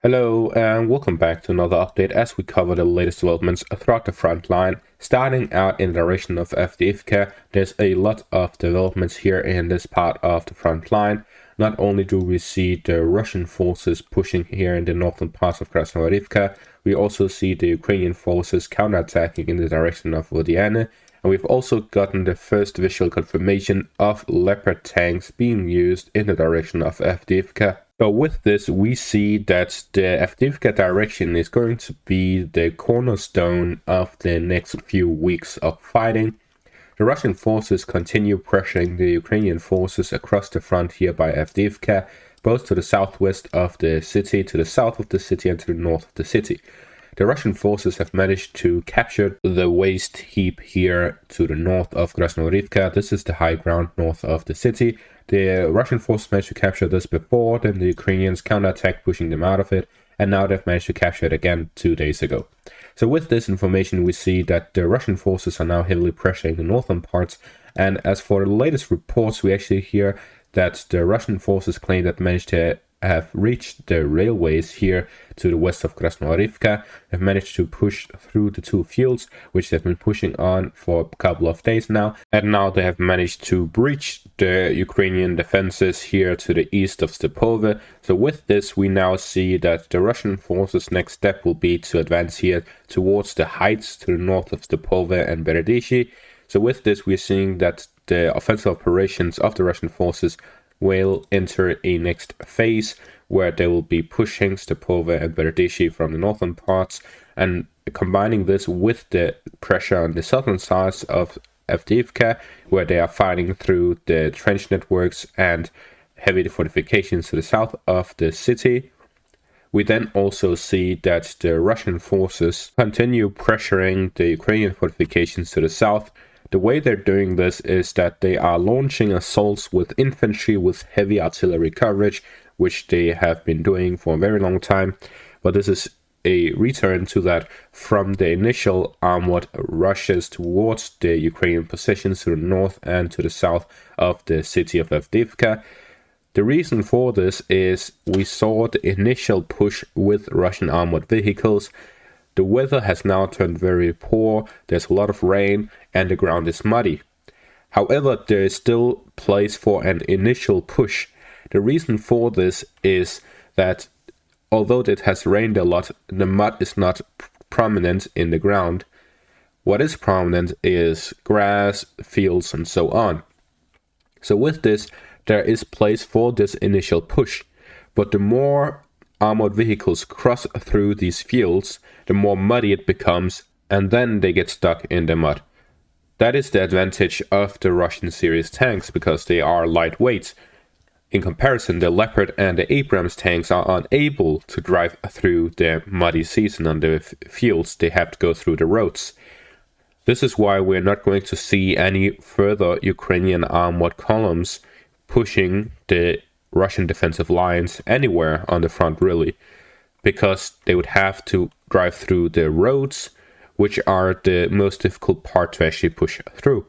Hello and welcome back to another update as we cover the latest developments throughout the front line. Starting out in the direction of Avdiivka, there's a lot of developments here in this part of the front line. Not only do we see the Russian forces pushing here in the northern parts of Avdiivka, we also see the Ukrainian forces counterattacking in the direction of Vodiane, and we've also gotten the first visual confirmation of Leopard tanks being used in the direction of Avdiivka. So with this, we see that the Avdiivka direction is going to be the cornerstone of the next few weeks of fighting. The Russian forces continue pressuring the Ukrainian forces across the front here by Avdiivka, both to the southwest of the city, to the south of the city, and to the north of the city. The Russian forces have managed to capture the waste heap here to the north of Krasnoyarivka. This is the high ground north of the city. The Russian forces managed to capture this before, then the Ukrainians counterattacked, pushing them out of it, and now they've managed to capture it again 2 days ago. So with this information, we see that the Russian forces are now heavily pressuring the northern parts, and as for the latest reports, we actually hear that the Russian forces claim that managed to have reached the railways here to the west of Krasnoyarivka. They've managed to push through the two fields, which they've been pushing on for a couple of days now. And now they have managed to breach the Ukrainian defenses here to the east of Stepove. So with this, we now see that the Russian forces' next step will be to advance here towards the heights to the north of Stepove and Beredishi. So with this, we're seeing that the offensive operations of the Russian forces will enter a next phase where they will be pushing Stepove and Beredishi from the northern parts, and combining this with the pressure on the southern sides of Avdiivka, where they are fighting through the trench networks and heavy fortifications to the south of the city. We then also see that the Russian forces continue pressuring the Ukrainian fortifications to the south. The way they're doing this is that they are launching assaults with infantry with heavy artillery coverage, which they have been doing for a very long time. But this is a return to that from the initial armored rushes towards the Ukrainian positions to the north and to the south of the city of Avdiivka. The reason for this is we saw the initial push with Russian armored vehicles. The weather has now turned very poor, there's a lot of rain, and the ground is muddy. However, there is still place for an initial push. The reason for this is that although it has rained a lot, the mud is not prominent in the ground. What is prominent is grass, fields, and so on. So with this, there is place for this initial push. But the more armored vehicles cross through these fields, the more muddy it becomes, and then they get stuck in the mud. That is the advantage of the Russian series tanks, because they are lightweight. In comparison, the Leopard and the Abrams tanks are unable to drive through the muddy season on the fields. They have to go through the roads. This is why we're not going to see any further Ukrainian armored columns pushing the Russian defensive lines anywhere on the front, really, because they would have to drive through the roads, which are the most difficult part to actually push through.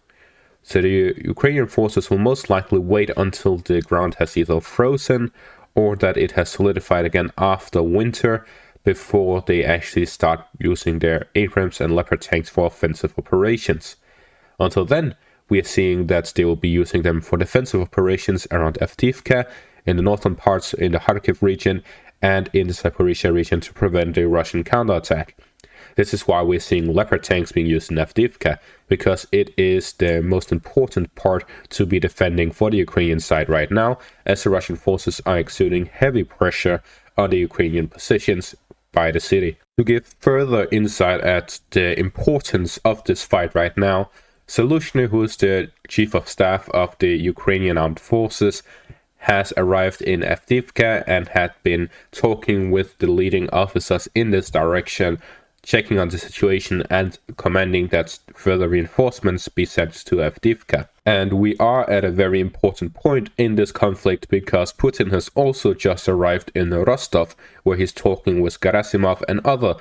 So the Ukrainian forces will most likely wait until the ground has either frozen or that it has solidified again after winter before they actually start using their Abrams and Leopard tanks for offensive operations. Until then, we are seeing that they will be using them for defensive operations around Avdiivka, in the northern parts, in the Kharkiv region, and in the Zaporizhia region to prevent a Russian counterattack. This is why we're seeing Leopard tanks being used in Avdiivka, because it is the most important part to be defending for the Ukrainian side right now, as the Russian forces are exerting heavy pressure on the Ukrainian positions by the city. To give further insight at the importance of this fight right now, Solushny, who is the chief of staff of the Ukrainian armed forces, has arrived in Avdiivka and had been talking with the leading officers in this direction, checking on the situation and commanding that further reinforcements be sent to Avdiivka. And we are at a very important point in this conflict, because Putin has also just arrived in Rostov, where he's talking with Gerasimov and other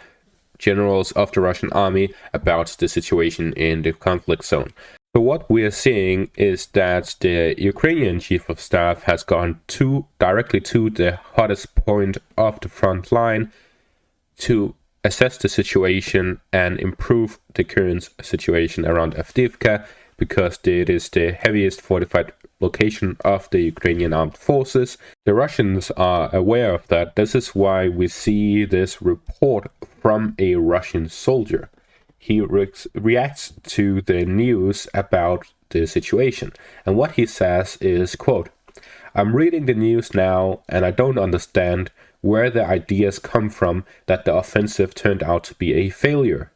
generals of the Russian army about the situation in the conflict zone. So what we are seeing is that the Ukrainian chief of staff has gone directly to the hottest point of the front line to assess the situation and improve the current situation around Avdiivka, because it is the heaviest fortified location of the Ukrainian armed forces. The Russians are aware of that. This is why we see this report from a Russian soldier. He reacts to the news about the situation, and what he says is, quote, "I'm reading the news now and I don't understand where the ideas come from that the offensive turned out to be a failure.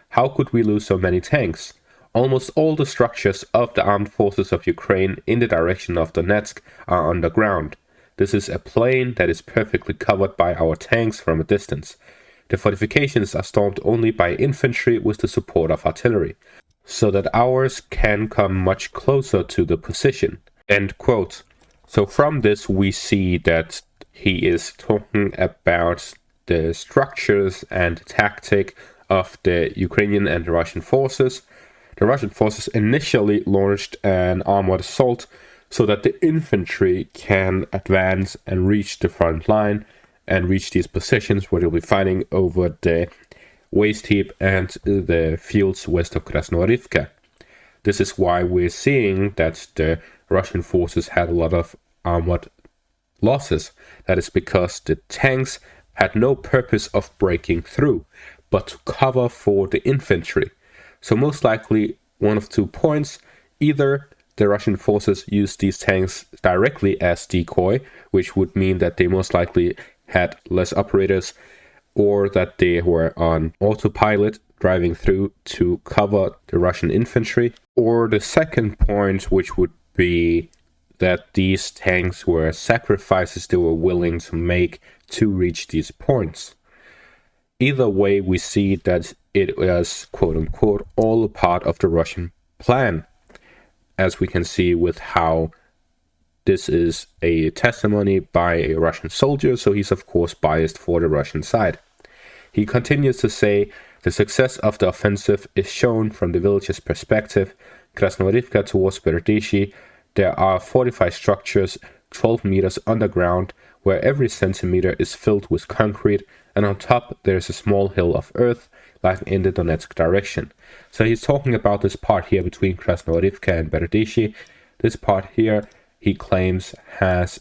How could we lose so many tanks? Almost all the structures of the armed forces of Ukraine in the direction of Donetsk are underground. This is a plain that is perfectly covered by our tanks from a distance. The fortifications are stormed only by infantry with the support of artillery, so that ours can come much closer to the position." End quote. So from this we see that he is talking about the structures and tactic of the Ukrainian and the Russian forces. The Russian forces initially launched an armored assault so that the infantry can advance and reach the front line and reach these positions where they'll be fighting over the waste heap and the fields west of Avdiivka. This is why we're seeing that the Russian forces had a lot of armored losses. That is because the tanks had no purpose of breaking through, but to cover for the infantry. So most likely one of 2 points: either the Russian forces used these tanks directly as decoy, which would mean that they most likely had less operators, or that they were on autopilot driving through to cover the Russian infantry. Or the second point, which would be that these tanks were sacrifices they were willing to make to reach these points. Either way, we see that it was, quote unquote, all a part of the Russian plan, as we can see with how this is a testimony by a Russian soldier, so he's of course biased for the Russian side. He continues to say, "The success of the offensive is shown from the village's perspective. Krasnoarivka towards Berdishi, there are fortified structures 12 meters underground, where every centimeter is filled with concrete, and on top there is a small hill of earth, like in the Donetsk direction." So he's talking about this part here between Krasnoarivka and Berdishi. This part here, he claims, has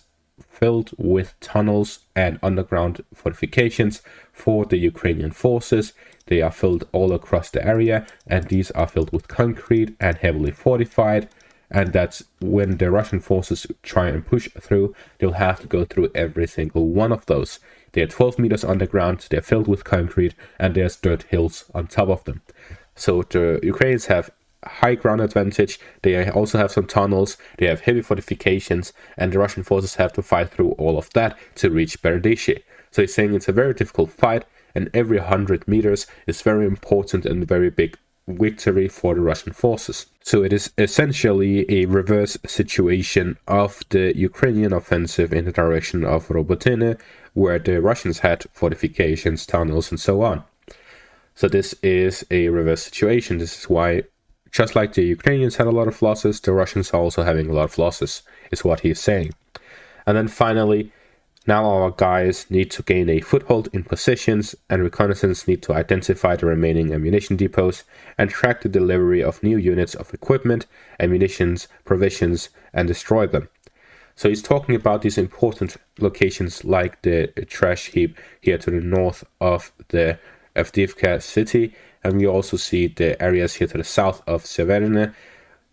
filled with tunnels and underground fortifications for the Ukrainian forces. They are filled all across the area, and these are filled with concrete and heavily fortified. And that's when the Russian forces try and push through, they'll have to go through every single one of those. They're 12 meters underground, they're filled with concrete, and there's dirt hills on top of them. So the Ukrainians have high ground advantage, they also have some tunnels, they have heavy fortifications, and the Russian forces have to fight through all of that to reach Berdishi. So he's saying it's a very difficult fight, and every 100 meters is very important and very big victory for the Russian forces. So it is essentially a reverse situation of the Ukrainian offensive in the direction of Robotyne, where the Russians had fortifications, tunnels, and so on. So this is a reverse situation. This is why, just like the Ukrainians had a lot of losses, the Russians are also having a lot of losses, is what he's saying. And then finally, now our guys need to gain a foothold in positions, and reconnaissance need to identify the remaining ammunition depots and track the delivery of new units of equipment, ammunitions, provisions, and destroy them. So he's talking about these important locations like the trash heap here to the north of the Avdiivka city, and we also see the areas here to the south of Severne.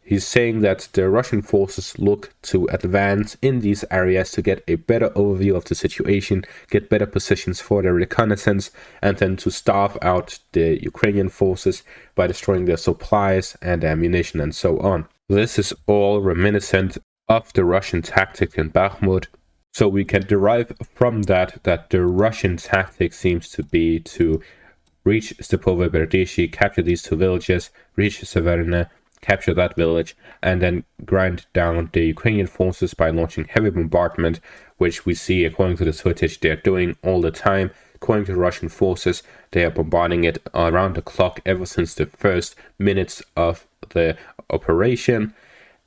He's saying that the Russian forces look to advance in these areas to get a better overview of the situation, get better positions for their reconnaissance, and then to starve out the Ukrainian forces by destroying their supplies and ammunition and so on. This is all reminiscent of the Russian tactic in Bakhmut. So we can derive from that the Russian tactic seems to be to reach Stepovo Berdishi, capture these 2 villages, reach Severne, capture that village, and then grind down the Ukrainian forces by launching heavy bombardment, which we see, according to this footage, they're doing all the time according to Russian forces, they are bombarding it around the clock ever since the first minutes of the operation.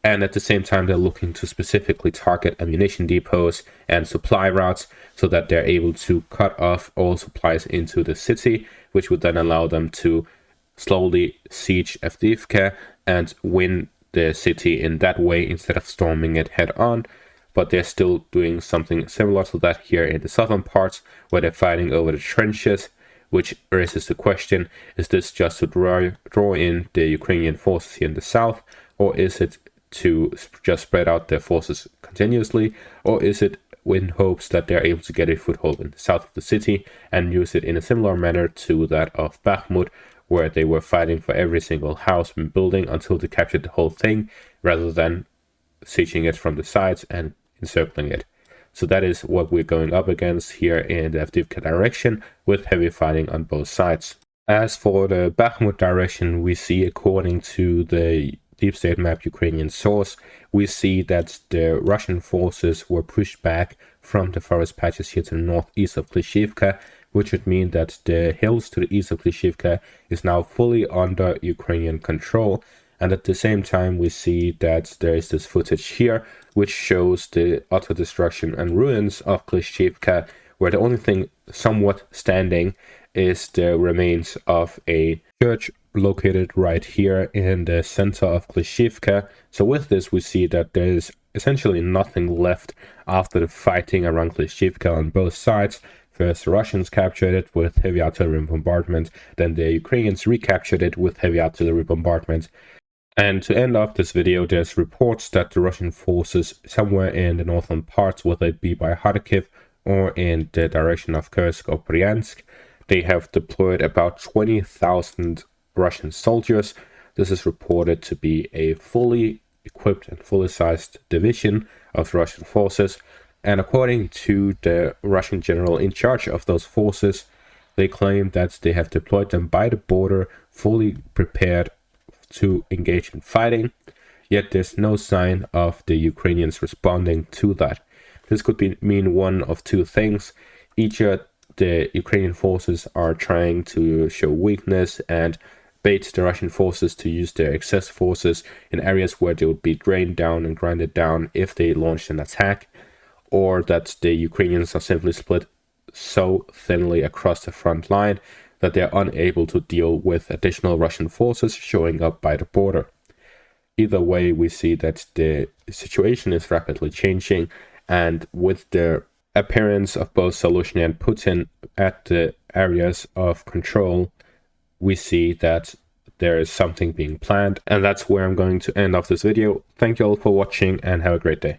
And at the same time, they're looking to specifically target ammunition depots and supply routes so that they're able to cut off all supplies into the city, which would then allow them to slowly siege Avdiivka and win the city in that way instead of storming it head on. But they're still doing something similar to that here in the southern parts, where they're fighting over the trenches, which raises the question, is this just to draw in the Ukrainian forces here in the south, or is it to just spread out their forces continuously, or is it in hopes that they're able to get a foothold in the south of the city and use it in a similar manner to that of Bakhmut, where they were fighting for every single house and building until they captured the whole thing, rather than sieging it from the sides and encircling it. So that is what we're going up against here in the Avdiivka direction, with heavy fighting on both sides. As for the Bakhmut direction, we see, according to the Deep State Map Ukrainian source, we see that the Russian forces were pushed back from the forest patches here to the northeast of Klishivka, which would mean that the hills to the east of Klishivka is now fully under Ukrainian control. And at the same time, we see that there is this footage here, which shows the utter destruction and ruins of Klishivka, where the only thing somewhat standing is the remains of a church located right here in the center of Klishivka. So with this, we see that there is essentially nothing left after the fighting around Klishivka on both sides. First, the Russians captured it with heavy artillery bombardment, then the Ukrainians recaptured it with heavy artillery bombardment. And to end off this video, there's reports that the Russian forces somewhere in the northern parts, whether it be by Kharkiv or in the direction of Kursk or Bryansk, they have deployed about 20,000 Russian soldiers. This is reported to be a fully equipped and fully sized division of Russian forces. And according to the Russian general in charge of those forces, they claim that they have deployed them by the border, fully prepared to engage in fighting. Yet there's no sign of the Ukrainians responding to that. This could mean one of two things. Either the Ukrainian forces are trying to show weakness and bait the Russian forces to use their excess forces in areas where they would be drained down and grinded down if they launched an attack, or that the Ukrainians are simply split so thinly across the front line that they're unable to deal with additional Russian forces showing up by the border. Either way, we see that the situation is rapidly changing, and with the appearance of both Zelensky and Putin at the areas of control, we see that there is something being planned, and that's where I'm going to end off this video. Thank you all for watching and have a great day.